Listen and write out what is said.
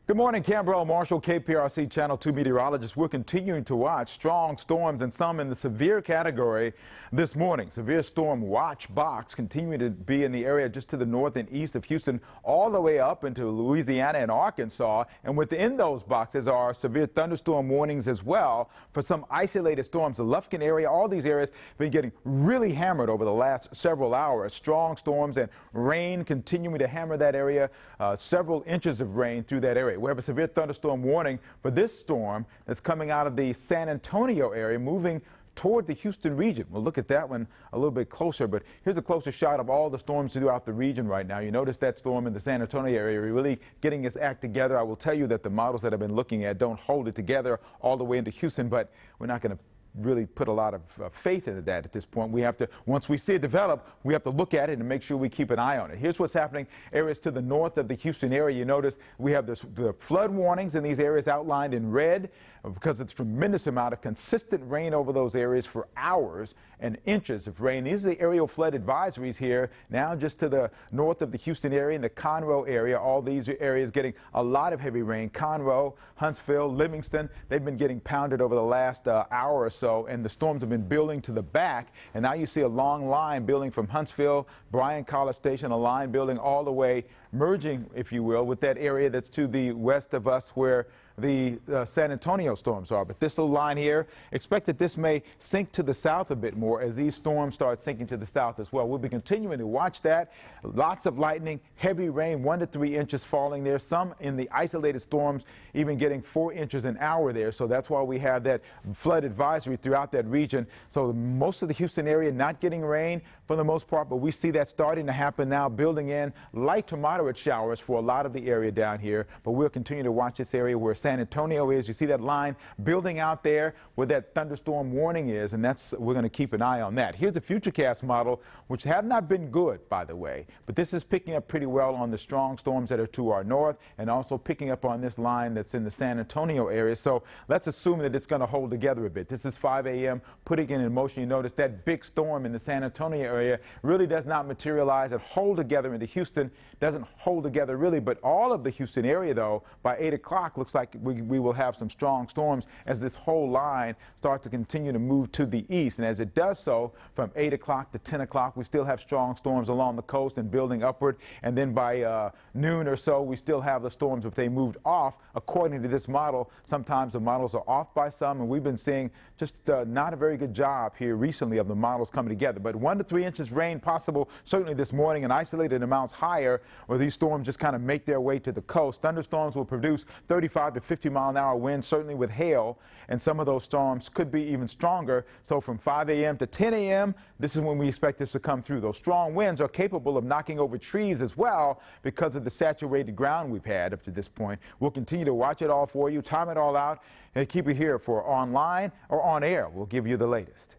Good morning, Canberra Marshall, KPRC Channel 2 meteorologist. We're continuing to watch strong storms and some in the severe category this morning. Severe storm watch box continuing to be in the area just to the north and east of Houston, all the way up into Louisiana and Arkansas. And within those boxes are severe thunderstorm warnings as well for some isolated storms. The Lufkin area, all these areas have been getting really hammered over the last several hours. Strong storms and rain continuing to hammer that area, several inches of rain through that area. We have a severe thunderstorm warning for this storm that's coming out of the San Antonio area, moving toward the Houston region. We'll look at that one a little bit closer, but here's a closer shot of all the storms throughout the region right now. You notice that storm in the San Antonio area really getting its act together. I will tell you that the models that I've been looking at don't hold it together all the way into Houston, but we're not going to really put a lot of faith into that at this point. We have to, once we see it develop, we have to look at it and make sure we keep an eye on it. Here's what's happening areas to the north of the Houston area. You notice we have the flood warnings in these areas outlined in red because it's a tremendous amount of consistent rain over those areas for hours and inches of rain. These are the aerial flood advisories here now just to the north of the Houston area and the Conroe area. All these areas getting a lot of heavy rain. Conroe, Huntsville, Livingston, they've been getting pounded over the last hour or so, and the storms have been building to the back, and now you see a long line building from Huntsville, Bryan College Station, a line building all the way, merging, if you will, with that area that's to the west of us where the San Antonio storms are. But this little line here, expect that this may sink to the south a bit more as these storms start sinking to the south as well. We'll be continuing to watch that. Lots of lightning, heavy rain, 1 to 3 inches falling there. Some in the isolated storms even getting 4 inches an hour there. So that's why we have that flood advisory throughout that region. So most of the Houston area not getting rain for the most part, but we see that starting to happen now, building in light to moderate showers for a lot of the area down here. But we'll continue to watch this area where San Antonio is. You see that line building out there where that thunderstorm warning is, and we're going to keep an eye on that. Here's a futurecast model, which have not been good, by the way, but this is picking up pretty well on the strong storms that are to our north and also picking up on this line that's in the San Antonio area. So let's assume that it's going to hold together a bit. This is 5 a.m. putting it in motion. You notice that big storm in the San Antonio area really does not materialize and hold together into Houston. Doesn't hold together really, but all of the Houston area, though, by 8 o'clock looks like we will have some strong storms as this whole line starts to continue to move to the east. And as it does so, from 8 o'clock to 10 o'clock, we still have strong storms along the coast and building upward. And then by noon or so, we still have the storms. If they moved off, according to this model, sometimes the models are off by some, and we've been seeing just not a very good job here recently of the models coming together. But 1 to 3 inches rain possible certainly this morning, and isolated amounts higher where these storms just kind of make their way to the coast. Thunderstorms will produce 35 to 50-mile-an-hour winds, certainly with hail, and some of those storms could be even stronger. So from 5 a.m. to 10 a.m., this is when we expect this to come through. Those strong winds are capable of knocking over trees as well because of the saturated ground we've had up to this point. We'll continue to watch it all for you, time it all out, and keep it here for online or on air. We'll give you the latest.